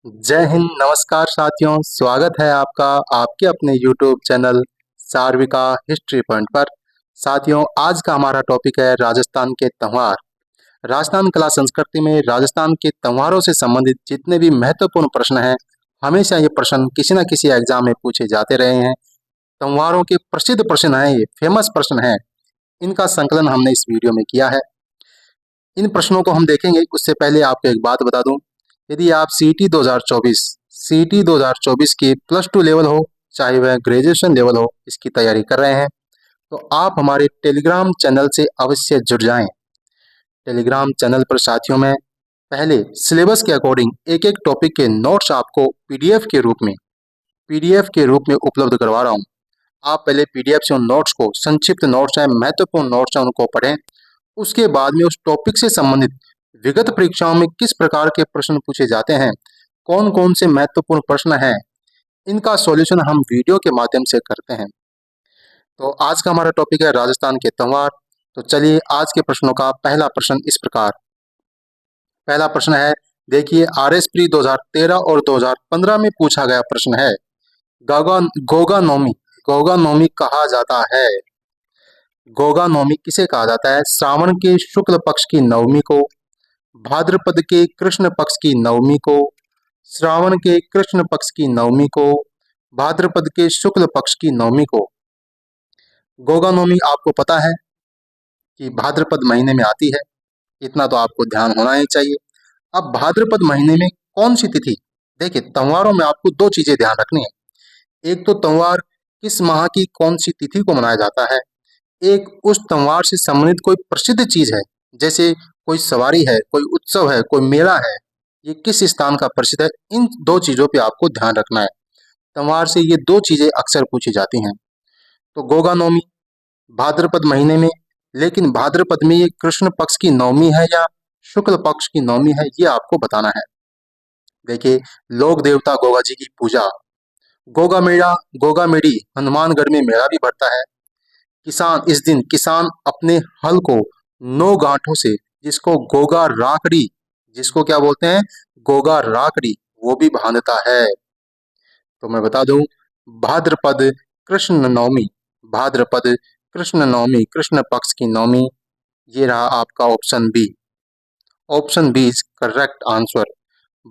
जय हिंद, नमस्कार साथियों। स्वागत है आपका आपके अपने YouTube चैनल सार्विका हिस्ट्री पॉइंट पर। साथियों, आज का हमारा टॉपिक है राजस्थान के त्योहार। राजस्थान कला संस्कृति में राजस्थान के त्योहारों से संबंधित जितने भी महत्वपूर्ण प्रश्न हैं, हमेशा ये प्रश्न किसी न किसी एग्जाम में पूछे जाते रहे हैं। त्योहारों के प्रसिद्ध प्रश्न हैं, ये फेमस प्रश्न हैं। इनका संकलन हमने इस वीडियो में किया है। इन प्रश्नों को हम देखेंगे, उससे पहले आपको एक बात बता दूं। यदि आप सीटी 2024 की +2 लेवल हो, चाहे वह ग्रेजुएशन लेवल हो, इसकी तैयारी कर रहे हैं, तो आप हमारे टेलीग्राम चैनल से अवश्य जुड़ जाएं। टेलीग्राम चैनल पर साथियों में पहले सिलेबस के अकॉर्डिंग एक एक टॉपिक के नोट्स आपको पीडीएफ के रूप में उपलब्ध करवा रहा हूं। आप पहले पीडीएफ से उन नोट्स को, संक्षिप्त नोट्स हैं, महत्वपूर्ण नोट्स हैं, उनको पढ़ें। उसके बाद में उस टॉपिक से संबंधित विगत परीक्षाओं में किस प्रकार के प्रश्न पूछे जाते हैं, कौन कौन से महत्वपूर्ण प्रश्न हैं, इनका सॉल्यूशन हम वीडियो के माध्यम से करते हैं। तो आज का हमारा टॉपिक है राजस्थान के त्योहार। तो चलिए, आज के प्रश्नों का पहला प्रश्न इस प्रकार। पहला प्रश्न है, देखिए, आरएस प्री 2013 और 2015 में पूछा गया प्रश्न है। गोगा गोगा नौमी गोगा नौमी कहा जाता है। गोगा नौमी किसे कहा जाता है? श्रावण के शुक्ल पक्ष की नवमी को, भाद्रपद के कृष्ण पक्ष की नवमी को, श्रावण के कृष्ण पक्ष की नवमी को, भाद्रपद के शुक्ल पक्ष की नवमी को। गोगा नवमी आपको पता है कि भाद्रपद महीने में आती है, इतना तो आपको ध्यान होना ही चाहिए। अब भाद्रपद महीने में कौन सी तिथि? देखिए, त्योहारों में आपको दो चीजें ध्यान रखनी है। एक तो त्योहार किस माह की कौन सी तिथि को मनाया जाता है, एक उस त्योहार से संबंधित कोई प्रसिद्ध चीज है, जैसे कोई सवारी है, कोई उत्सव है, कोई मेला है, ये किस स्थान का प्रसिद्ध है। इन दो चीजों पे आपको ध्यान रखना है। त्योहार से ये दो चीजें अक्सर पूछी जाती हैं। तो गोगा नवमी भाद्रपद महीने में, लेकिन भाद्रपद में ये कृष्ण पक्ष की नवमी है या शुक्ल पक्ष की नवमी है, ये आपको बताना है। देखिए, लोक देवता गोगा जी की पूजा, गोगा मेड़ी हनुमानगढ़ में मेला भी भरता है। इस दिन किसान अपने हल को 9 गांठों से, जिसको गोगा राकड़ी, जिसको क्या बोलते हैं, गोगा राकड़ी, वो भी बांधता है। तो मैं बता दूं, भाद्रपद कृष्ण नवमी, भाद्रपद कृष्ण नवमी, कृष्ण पक्ष की नवमी, ये रहा आपका option B. Option B is correct answer.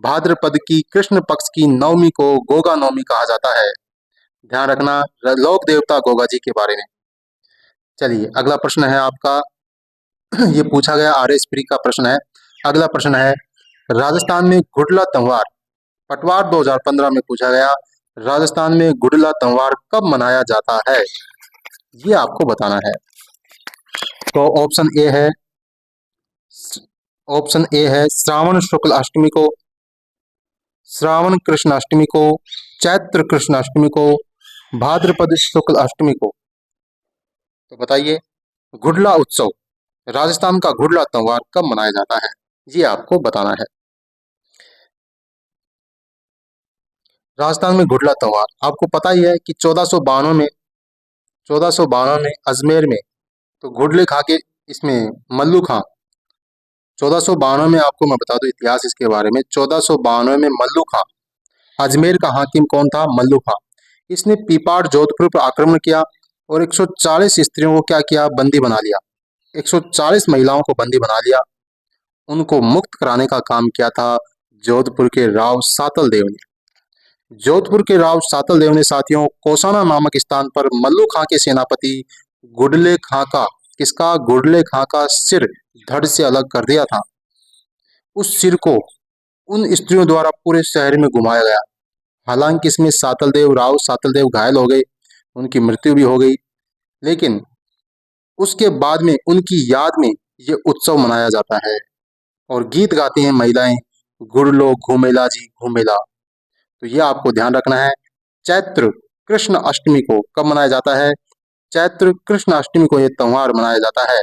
भाद्रपद की कृष्ण पक्ष की नवमी को गोगा नवमी कहा जाता है। ध्यान रखना लोक देवता गोगा जी के बारे में। चलिए, अगला प्रश्न है आपका। ये पूछा गया आरएस प्री का प्रश्न है। अगला प्रश्न है, राजस्थान में गुडला त्योहार, पटवार 2015 में पूछा गया, राजस्थान में गुडला त्योहार कब मनाया जाता है, ये आपको बताना है। तो ऑप्शन ए है श्रावण शुक्ल अष्टमी को, श्रावण कृष्ण अष्टमी को, चैत्र कृष्ण अष्टमी को, भाद्रपद शुक्ल अष्टमी को। तो बताइए, गुडला उत्सव, राजस्थान का गुडला त्योहार कब मनाया जाता है, ये आपको बताना है। राजस्थान में गुडला त्योहार आपको पता ही है कि 1492 में अजमेर में तो गुडले खा के, इसमें मल्लू खां, 1492 में, आपको मैं बता दूं इतिहास इसके बारे में। 1492 में मल्लू खां, अजमेर का हाकिम कौन था? मल्लू खां। इसने पीपाड़ जोधपुर पर आक्रमण किया और 140 स्त्रियों को क्या किया? बंदी बना लिया। 140 महिलाओं को बंदी बना लिया। उनको मुक्त कराने का काम किया था जोधपुर के राव सातल देव ने। जोधपुर के राव सातल देव ने साथियों कोसाना नामक स्थान पर मल्लू खां के सेनापति गुडले खां का, किसका? गुडले खां का सिर धड़ से अलग कर दिया था। उस सिर को उन स्त्रियों द्वारा पूरे शहर में घुमाया गया। हालांकि इसमें राव सातल देव घायल हो गए, उनकी मृत्यु भी हो गई, लेकिन उसके बाद में उनकी याद में ये उत्सव मनाया जाता है और गीत गाती हैं महिलाएं, गुड़लो घूमेला जी घूमेला। तो ये आपको ध्यान रखना है। चैत्र कृष्ण अष्टमी को कब मनाया जाता है? चैत्र कृष्ण अष्टमी को यह त्योहार मनाया जाता है।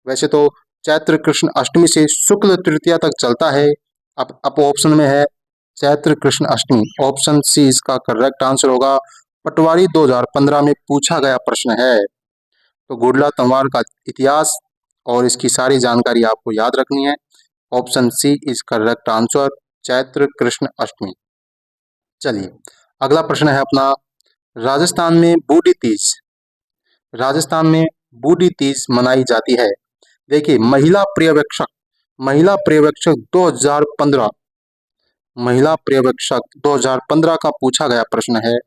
वैसे तो चैत्र कृष्ण अष्टमी से शुक्ल तृतीया तक चलता है। अब ऑप्शन में है चैत्र कृष्ण अष्टमी। ऑप्शन सी इसका करेक्ट आंसर होगा। पटवारी 2015 में पूछा गया प्रश्न है। तो गुडला त्योहार का इतिहास और इसकी सारी जानकारी आपको याद रखनी है। Option C is correct answer. चैत्र कृष्ण अष्टमी। चलिए अगला प्रश्न है अपना, राजस्थान में बूढ़ी तीज, राजस्थान में बूढ़ी तीज मनाई जाती है। देखिए महिला पर्यवेक्षक 2015, महिला पर्यवेक्षक 2015 का पूछा गया प्रश्न है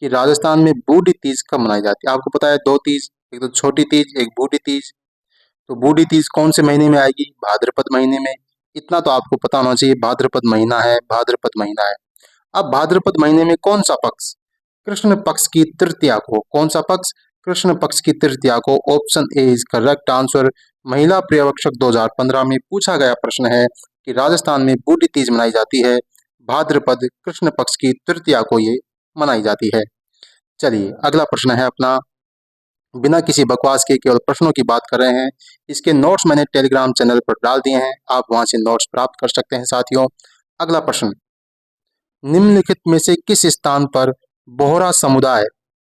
कि राजस्थान में बूढ़ी तीज कब मनाई जाती है। आपको पता है दो तीज, एक तो छोटी तीज, एक बूढ़ी तीज। तो बूढ़ी तीज कौन से महीने में आएगी? भाद्रपद महीने में। इतना तो आपको पता होना चाहिए, भाद्रपद महीना है, भाद्रपद महीना है। अब भाद्रपद महीने में कौन सा पक्ष? कृष्ण पक्ष की तृतीया को। कौन सा पक्ष? कृष्ण पक्ष की तृतीया को। Option A is correct answer. महिला पर्यवेक्षक 2015 में पूछा गया प्रश्न है कि राजस्थान में बूढ़ी तीज मनाई जाती है, भाद्रपद कृष्ण पक्ष की तृतीया को ये मनाई जाती है। चलिए अगला प्रश्न है अपना, बिना किसी बकवास के केवल प्रश्नों की बात कर रहे हैं। इसके नोट्स मैंने टेलीग्राम चैनल पर डाल दिए हैं, आप वहां से नोट्स प्राप्त कर सकते हैं साथियों। अगला प्रश्न, निम्नलिखित में से किस स्थान पर बोहरा समुदाय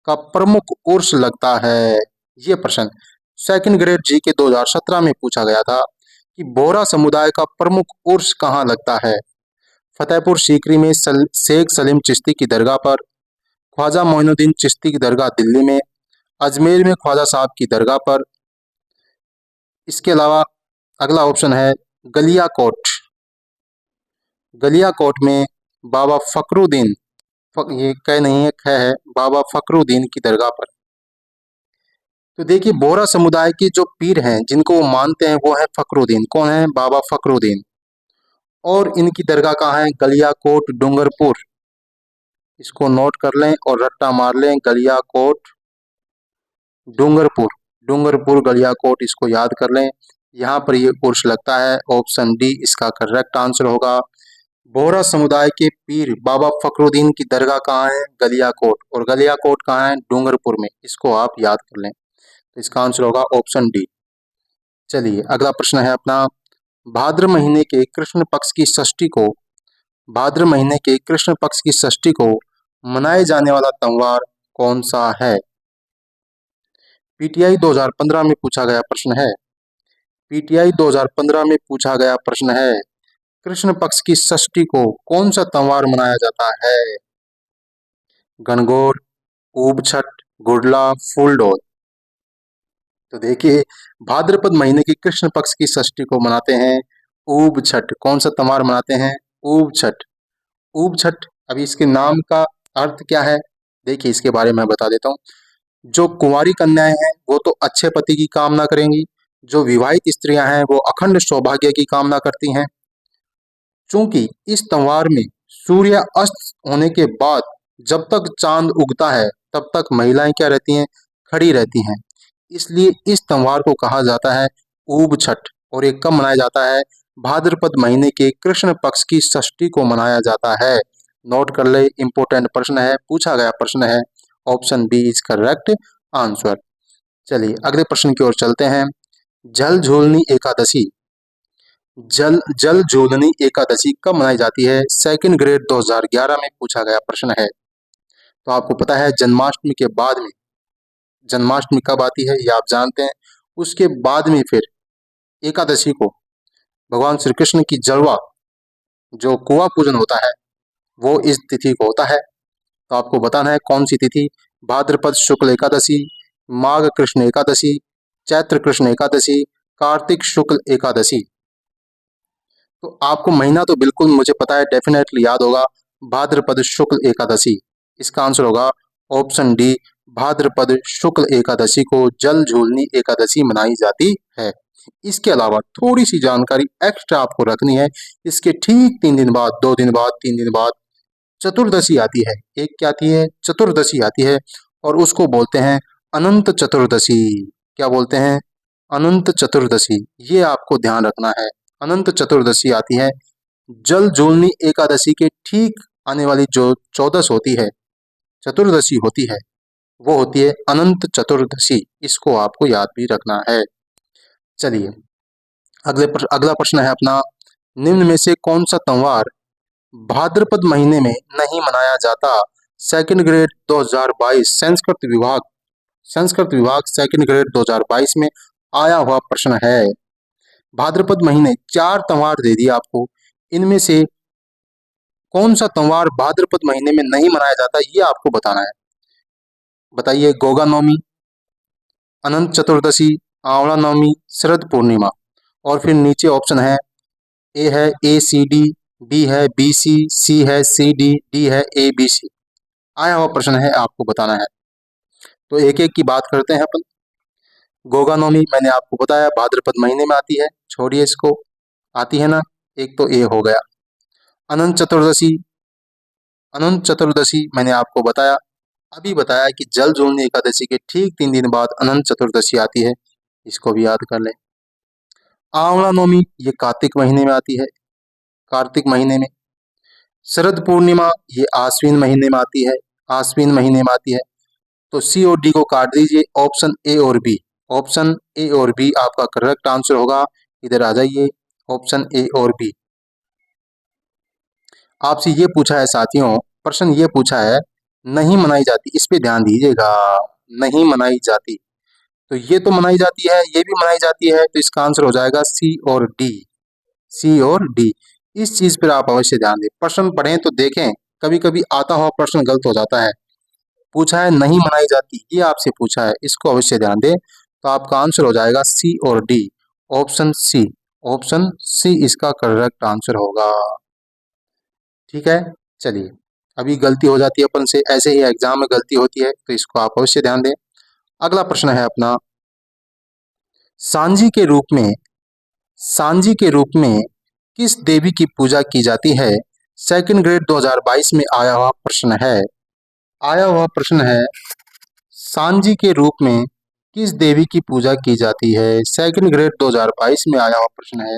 का प्रमुख उर्स लगता है? ये प्रश्न सेकंड ग्रेड जी के 2017 में पूछा गया था कि बोहरा समुदाय का प्रमुख उर्स कहाँ लगता है? फतेहपुर सीकरी में शेख सलीम चिश्ती की दरगाह पर, ख्वाजा मोइनुद्दीन चिश्ती की दरगाह दिल्ली में, अजमेर में ख्वाजा साहब की दरगाह पर। इसके अलावा अगला ऑप्शन है गलियाकोट, गलियाकोट में बाबा फखरुद्दीन, ये कह नहीं है, ख है, बाबा फखरुद्दीन की दरगाह पर। तो देखिए बोहरा समुदाय के जो पीर हैं जिनको वो मानते हैं वो है फखरुद्दीन। कौन है? बाबा फखरुद्दीन। और इनकी दरगाह कहाँ है? गलियाकोट डूंगरपुर। इसको नोट कर लें और रट्टा मार लें, गलियाकोट डूंगरपुर, डूंगरपुर गलियाकोट, इसको याद कर लें। यहाँ पर ये उर्स लगता है। ऑप्शन डी इसका करेक्ट आंसर होगा। बोहरा समुदाय के पीर बाबा फखरुद्दीन की दरगाह कहाँ है? गलियाकोट। और गलियाकोट कहाँ है? डूंगरपुर में। इसको आप याद कर लें। तो इसका आंसर होगा ऑप्शन डी। चलिए अगला प्रश्न है अपना, भाद्र महीने के कृष्ण पक्ष की षष्ठी को, भाद्र महीने के कृष्ण पक्ष की षष्ठी को मनाए जाने वाला त्योहार कौन सा है? पीटीआई 2015 में पूछा गया प्रश्न है, पीटीआई 2015 में पूछा गया प्रश्न है, कृष्ण पक्ष की षष्ठी को कौन सा त्योहार मनाया जाता है? गणगौर, ऊब छठ, गुड़ला, फूलडोल। तो देखिए भाद्रपद महीने की कृष्ण पक्ष की षष्ठी को मनाते हैं ऊब छठ। कौन सा त्योहार मनाते हैं? ऊब छठ। ऊब छठ, अभी इसके नाम का अर्थ क्या है? देखिए इसके बारे में बता देता हूँ। जो कुंवारी कन्याएं हैं वो तो अच्छे पति की कामना करेंगी, जो विवाहित स्त्रियां हैं वो अखंड सौभाग्य की कामना करती हैं। चूंकि इस त्योहार में सूर्य अस्त होने के बाद जब तक चांद उगता है तब तक महिलाएं क्या रहती हैं? खड़ी रहती हैं। इसलिए इस त्योहार को कहा जाता है ऊब छठ। और ये कब मनाया जाता है? भाद्रपद महीने के कृष्ण पक्ष की षष्ठी को मनाया जाता है। नोट कर ले, इंपोर्टेंट प्रश्न है, पूछा गया प्रश्न है। Option B is correct answer. चलिए अगले प्रश्न की ओर चलते हैं। जल झूलनी एकादशी, जल झूलनी एकादशी कब मनाई जाती है? सेकंड ग्रेड 2011 में पूछा गया प्रश्न है। तो आपको पता है जन्माष्टमी के बाद में, जन्माष्टमी कब आती है ये आप जानते हैं। उसके बाद में फिर एकादशी को भगवान श्री कृष्ण की जलवा, जो कुआं पूजन होता है, वो इस तिथि को होता है। तो आपको बताना है कौन सी तिथि? भाद्रपद शुक्ल एकादशी, माघ कृष्ण एकादशी, चैत्र कृष्ण एकादशी, कार्तिक शुक्ल एकादशी। तो आपको महीना तो बिल्कुल मुझे पता है, डेफिनेटली याद होगा, भाद्रपद शुक्ल एकादशी। इसका आंसर होगा ऑप्शन डी, भाद्रपद शुक्ल एकादशी को जल झूलनी एकादशी मनाई जाती है। इसके अलावा थोड़ी सी जानकारी एक्स्ट्रा आपको रखनी है। इसके ठीक 3 दिन बाद, 2 दिन बाद, 3 दिन बाद चतुर्दशी आती है। एक क्या आती है? चतुर्दशी आती है। और उसको बोलते हैं अनंत चतुर्दशी। क्या बोलते हैं? अनंत चतुर्दशी। ये आपको ध्यान रखना है। अनंत चतुर्दशी आती है। जल झूलनी एकादशी के ठीक आने वाली जो चौदस होती है, चतुर्दशी होती है, वो होती है अनंत चतुर्दशी। इसको आपको याद भी रखना है। चलिए अगला प्रश्न है अपना, निम्न में से कौन सा त्योहार भाद्रपद महीने में नहीं मनाया जाता? सेकंड ग्रेड 2022 संस्कृत विभाग सेकंड ग्रेड 2022 में आया हुआ प्रश्न है। भाद्रपद महीने 4 त्योहार दे दिए आपको, इनमें से कौन सा त्योहार भाद्रपद महीने में नहीं मनाया जाता, ये आपको बताना है। बताइए, गोगा नवमी, अनंत चतुर्दशी, आंवला नवमी, शरद पूर्णिमा। और फिर नीचे ऑप्शन है ए सी डी, बी है बी सी है सी डी है ए बी सी। आया हुआ प्रश्न है, आपको बताना है। तो एक एक की बात करते हैं अपन। गोगा नवमी मैंने आपको बताया भाद्रपद महीने में आती है, छोड़िए इसको, आती है ना, एक तो ए हो गया। अनंत चतुर्दशी, अनंत चतुर्दशी मैंने आपको बताया, अभी बताया कि जल जोड़नी एकादशी के ठीक 3 दिन बाद अनंत चतुर्दशी आती है, इसको भी याद कर लें। आंवला नवमी ये कार्तिक महीने में आती है, कार्तिक महीने में। शरद पूर्णिमा ये आश्विन महीने में आती है, आश्विन महीने में आती है। तो सी और डी को काट दीजिए, ऑप्शन ए और बी, ऑप्शन ए और बी आपका करेक्ट आंसर होगा। इधर आ जाइए, ऑप्शन ए और बी। आपसे ये पूछा है साथियों, प्रश्न ये पूछा है नहीं मनाई जाती, इस पे ध्यान दीजिएगा। नहीं मनाई जाती, तो ये तो मनाई जाती है, ये भी मनाई जाती है, तो इसका आंसर हो जाएगा सी और डी, सी और डी। इस चीज पर आप अवश्य ध्यान दें, प्रश्न पढ़ें तो देखें, कभी कभी आता हुआ प्रश्न गलत हो जाता है। पूछा है नहीं मनाई जाती, ये आपसे पूछा है, इसको अवश्य ध्यान दें। तो आपका आंसर हो जाएगा सी और D, option C, option C इसका करेक्ट आंसर होगा। ठीक है, चलिए, अभी गलती हो जाती है अपन से, ऐसे ही एग्जाम में गलती होती है, तो इसको आप अवश्य ध्यान दें। अगला प्रश्न है अपना, सांझी के रूप में, सांझी के रूप में किस देवी की पूजा की जाती है? सेकंड ग्रेड 2022 में आया हुआ प्रश्न है, आया हुआ प्रश्न है, सांझी के रूप में किस देवी की पूजा की जाती है? सेकंड ग्रेड 2022 में आया हुआ प्रश्न है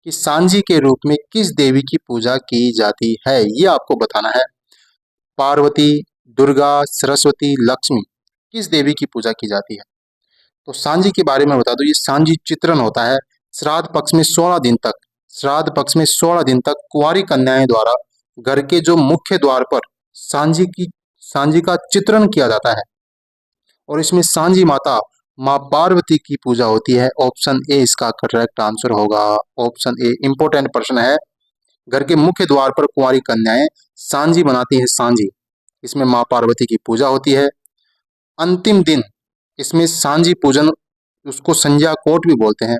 कि सांझी के रूप में किस देवी की पूजा की जाती है, ये आपको बताना है। पार्वती, दुर्गा, सरस्वती, लक्ष्मी, किस देवी की पूजा की जाती है? तो सांझी के बारे में बता दो, ये सांझी चित्रण होता है श्राद्ध पक्ष में 16 दिन तक, श्राद्ध पक्ष में 16 दिन तक कुंवारी कन्याएं द्वारा घर के जो मुख्य द्वार पर सांझी का चित्रण किया जाता है, और इसमें सांझी माता माँ पार्वती की पूजा होती है। ऑप्शन ए इसका करेक्ट आंसर होगा, ऑप्शन ए इंपॉर्टेंट प्रश्न है। घर के मुख्य द्वार पर कुंवारी कन्याएं सांझी बनाती है, सांझी, इसमें माँ पार्वती की पूजा होती है। अंतिम दिन इसमें सांझी पूजन, उसको संध्या कोट भी बोलते हैं।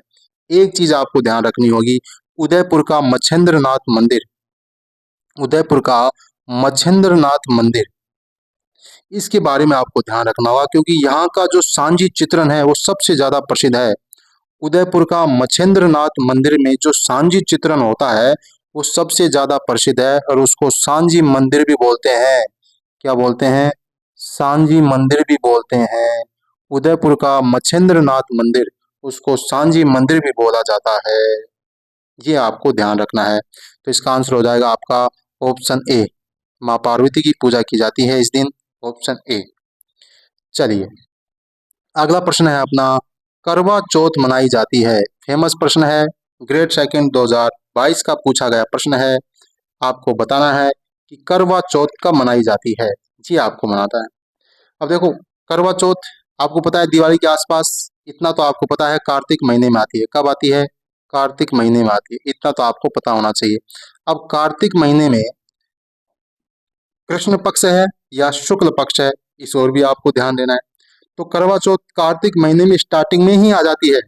एक चीज आपको ध्यान रखनी होगी, उदयपुर का मच्छेंद्रनाथ मंदिर, उदयपुर का मच्छेंद्रनाथ मंदिर, इसके बारे में आपको ध्यान रखना होगा, क्योंकि यहाँ का जो सांझी चित्रण है वो सबसे ज्यादा प्रसिद्ध है। उदयपुर का मच्छेंद्रनाथ मंदिर में जो सांझी चित्रण होता है वो सबसे ज्यादा प्रसिद्ध है, और उसको सांझी मंदिर भी बोलते हैं। क्या बोलते हैं? सांझी मंदिर भी बोलते हैं। उदयपुर का मच्छेंद्रनाथ मंदिर, उसको सांझी मंदिर भी बोला जाता है, ये आपको ध्यान रखना है। तो इसका आंसर हो जाएगा आपका ऑप्शन ए, माँ पार्वती की पूजा की जाती है इस दिन, ऑप्शन ए। चलिए, अगला प्रश्न है अपना, करवा चौथ मनाई जाती है, फेमस प्रश्न है, ग्रेड सेकंड 2022 का पूछा गया प्रश्न है। आपको बताना है कि करवा चौथ कब मनाई जाती है, जी आपको मनाता है। अब देखो, करवा चौथ आपको पता है दिवाली के आसपास, इतना तो आपको पता है, कार्तिक महीने में आती है। कब आती है? कार्तिक महीने में आती है, इतना तो आपको पता होना चाहिए। अब कार्तिक महीने में कृष्ण पक्ष है या शुक्ल पक्ष है, इस ओर भी आपको ध्यान देना है। तो करवा चौथ कार्तिक महीने में स्टार्टिंग में ही आ जाती है,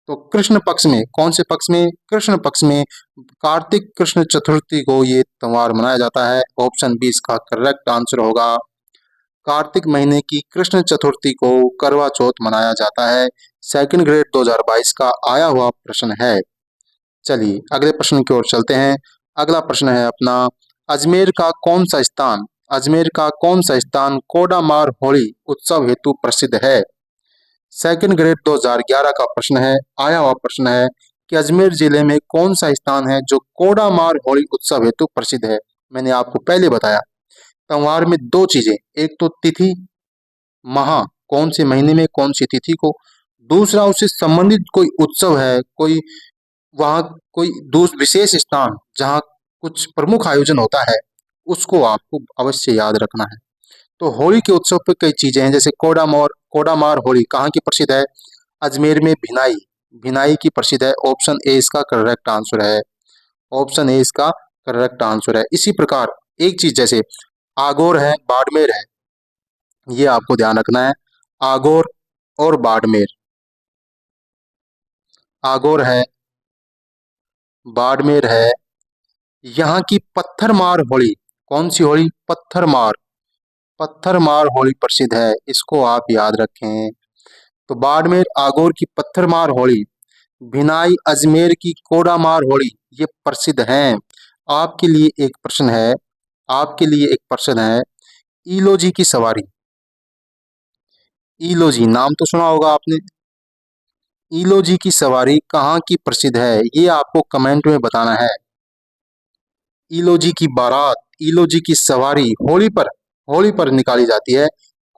तो कृष्ण पक्ष में, कौन से पक्ष में? कृष्ण पक्ष में, कार्तिक कृष्ण चतुर्थी को ये त्योहार मनाया जाता है। ऑप्शन बी इसका करेक्ट आंसर होगा, कार्तिक महीने की कृष्ण चतुर्थी को करवा चौथ मनाया जाता है। सेकंड ग्रेड 2022 का आया हुआ प्रश्न है। चलिए, अगले प्रश्न की ओर चलते हैं। अगला प्रश्न है अपना, अजमेर का कौन सा स्थान, अजमेर का कौन सा स्थान कोडामार होली उत्सव हेतु प्रसिद्ध है? सेकंड ग्रेड 2011 का प्रश्न है, आया हुआ प्रश्न है कि अजमेर जिले में कौन सा स्थान है जो कोडामार होली उत्सव हेतु प्रसिद्ध है? मैंने आपको पहले बताया, त्योहार में दो चीजें, एक तो तिथि, माह, कौन से महीने में कौन सी तिथि को, दूसरा उससे संबंधित कोई उत्सव है, कोई वहाँ कोई विशेष स्थान जहाँ कुछ प्रमुख आयोजन होता है, उसको आपको अवश्य याद रखना है। तो होली के उत्सव पे कई चीजें हैं, जैसे कोडामार होली कहाँ की प्रसिद्ध है? अजमेर में भिनाई, भिनाई की प्रसिद्ध है। ऑप्शन ए इसका करेक्ट आंसर है, ऑप्शन ए इसका करेक्ट आंसर है। इसी प्रकार एक चीज जैसे आगोर है, बाड़मेर है, ये आपको ध्यान रखना है। आगोर और बाड़मेर, आगोर है, बाड़मेर है। यहाँ की पत्थरमार होली, कौन सी होली? पत्थरमार, पत्थरमार होली प्रसिद्ध है, इसको आप याद रखें। तो बाड़मेर आगोर की पत्थरमार होली, भिनाई अजमेर की कोडामार होली, ये प्रसिद्ध हैं। आपके लिए एक प्रश्न है, आपके लिए एक प्रश्न है, ईलोजी की सवारी, ईलोजी नाम तो सुना होगा आपने। ईलोजी की सवारी कहाँ की प्रसिद्ध है, ये आपको कमेंट में बताना है। ईलोजी की बारात, ईलोजी की सवारी होली पर निकाली जाती है,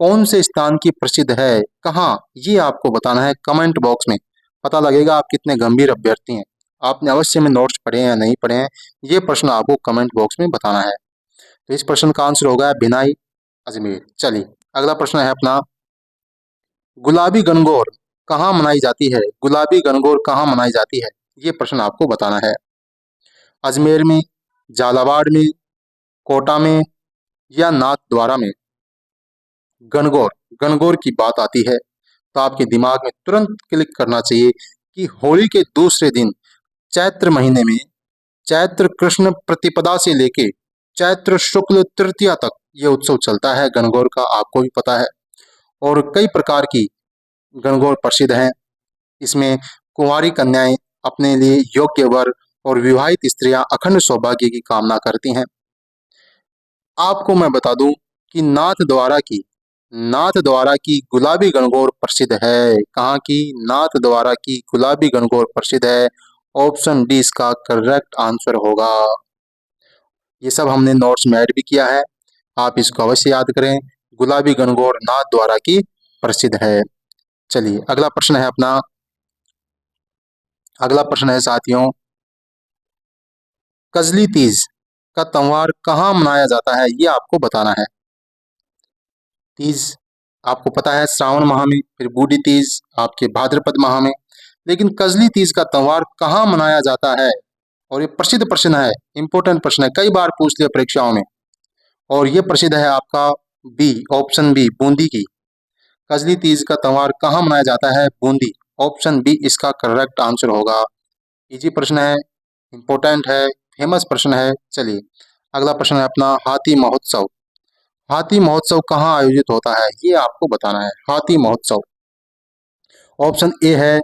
कौन से स्थान की प्रसिद्ध है, कहाँ, ये आपको बताना है कमेंट बॉक्स में। पता लगेगा आप कितने गंभीर अभ्यर्थी हैं। आपने अवश्य में नोट्स पढ़े हैं या नहीं पढ़े हैं, ये प्रश्न आपको कमेंट बॉक्स में बताना है। तो इस प्रश्न का आंसर होगा भिनाई अजमेर। चलिए अगला प्रश्न है अपना, गुलाबी गणगौर कहाँ मनाई जाती है, गुलाबी गणगौर कहाँ मनाई जाती है, ये प्रश्न आपको बताना है। अजमेर में, झालावाड़ में, कोटा में या नाथ द्वारा में। गणगौर, गणगौर की बात आती है तो आपके दिमाग में तुरंत क्लिक करना चाहिए कि होली के दूसरे दिन चैत्र महीने में, चैत्र कृष्ण प्रतिपदा से लेके चैत्र शुक्ल तृतीया तक ये उत्सव चलता है गणगौर का, आपको भी पता है। और कई प्रकार की गणगौर प्रसिद्ध हैं। इसमें कुंवारी कन्याएं अपने लिए योग्य वर और विवाहित स्त्रियां अखंड सौभाग्य की कामना करती हैं। आपको मैं बता दूं कि नाथ द्वारा की गुलाबी गणगौर प्रसिद्ध है। कहाँ की? नाथ द्वारा की गुलाबी गणगौर प्रसिद्ध है। ऑप्शन डी इसका करेक्ट आंसर होगा। ये सब हमने नोट्स में ऐड भी किया है, आप इसको अवश्य याद करें। गुलाबी गणगौर नाथ द्वारा की प्रसिद्ध है। चलिए अगला प्रश्न है अपना, अगला प्रश्न है साथियों, कजली तीज का त्योहार कहाँ मनाया जाता है, ये आपको बताना है। तीज आपको पता है श्रावण माह में, फिर बूढ़ी तीज आपके भाद्रपद माह में, लेकिन कजली तीज का त्योहार कहाँ मनाया जाता है? और ये प्रसिद्ध प्रश्न है, इंपॉर्टेंट प्रश्न है, कई बार पूछ लिया परीक्षाओं में। और ये प्रसिद्ध है आपका बी, ऑप्शन बी, बूंदी की। कजली तीज का त्योहार कहाँ मनाया जाता है? बूंदी। ऑप्शन बी इसका करेक्ट आंसर होगा। इजी प्रश्न है, इंपॉर्टेंट है, फेमस प्रश्न है। चलिए अगला प्रश्न है अपना, हाथी महोत्सव। हाथी महोत्सव कहाँ आयोजित होता है, ये आपको बताना है। हाथी महोत्सव, ऑप्शन ए है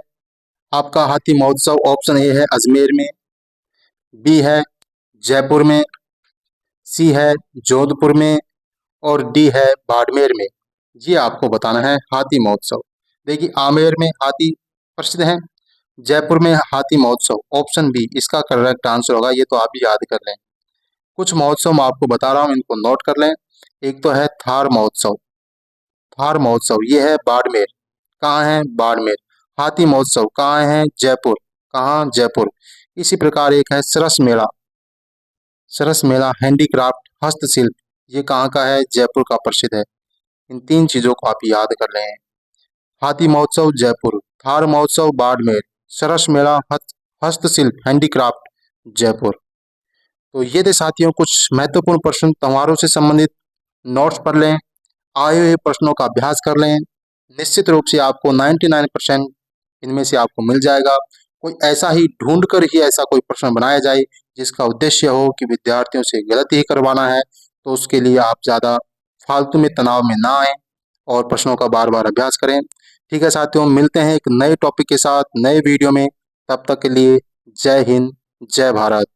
आपका हाथी महोत्सव, ऑप्शन ए है अजमेर में, बी है जयपुर में, सी है जोधपुर में और डी है बाड़मेर में। ये आपको बताना है हाथी महोत्सव। देखिए आमेर में हाथी प्रसिद्ध है, जयपुर में हाथी महोत्सव, ऑप्शन बी इसका करेक्ट आंसर होगा। ये तो आप भी याद कर लें। कुछ महोत्सव मैं आपको बता रहा हूँ, इनको नोट कर लें। एक तो है थार महोत्सव, थार महोत्सव ये है बाड़मेर। कहाँ है? बाड़मेर। हाथी महोत्सव कहाँ है? जयपुर। कहाँ? जयपुर। इसी प्रकार एक है सरस मेला, सरस मेला हैंडीक्राफ्ट हस्तशिल्प, ये कहाँ का है? जयपुर का प्रसिद्ध है। इन तीन चीजों को आप याद कर लें। हाथी महोत्सव जयपुर, थार महोत्सव बाड़मेर, सरस मेला हस्तशिल्प हैंडीक्राफ्ट जयपुर। तो ये थे साथियों कुछ महत्वपूर्ण प्रश्न त्योहारों से संबंधित। नोट्स पढ़ लें, आए हुए प्रश्नों का अभ्यास कर लें, निश्चित रूप से आपको 99% इनमें से आपको मिल जाएगा। कोई ऐसा ही ढूंढ कर ही ऐसा कोई प्रश्न बनाया जाए जिसका उद्देश्य हो कि विद्यार्थियों से गलत ही करवाना है, तो उसके लिए आप ज़्यादा फालतू में तनाव में ना आए और प्रश्नों का बार बार अभ्यास करें। ठीक है साथियों, मिलते हैं एक नए टॉपिक के साथ नए वीडियो में। तब तक के लिए जय हिंद, जय भारत।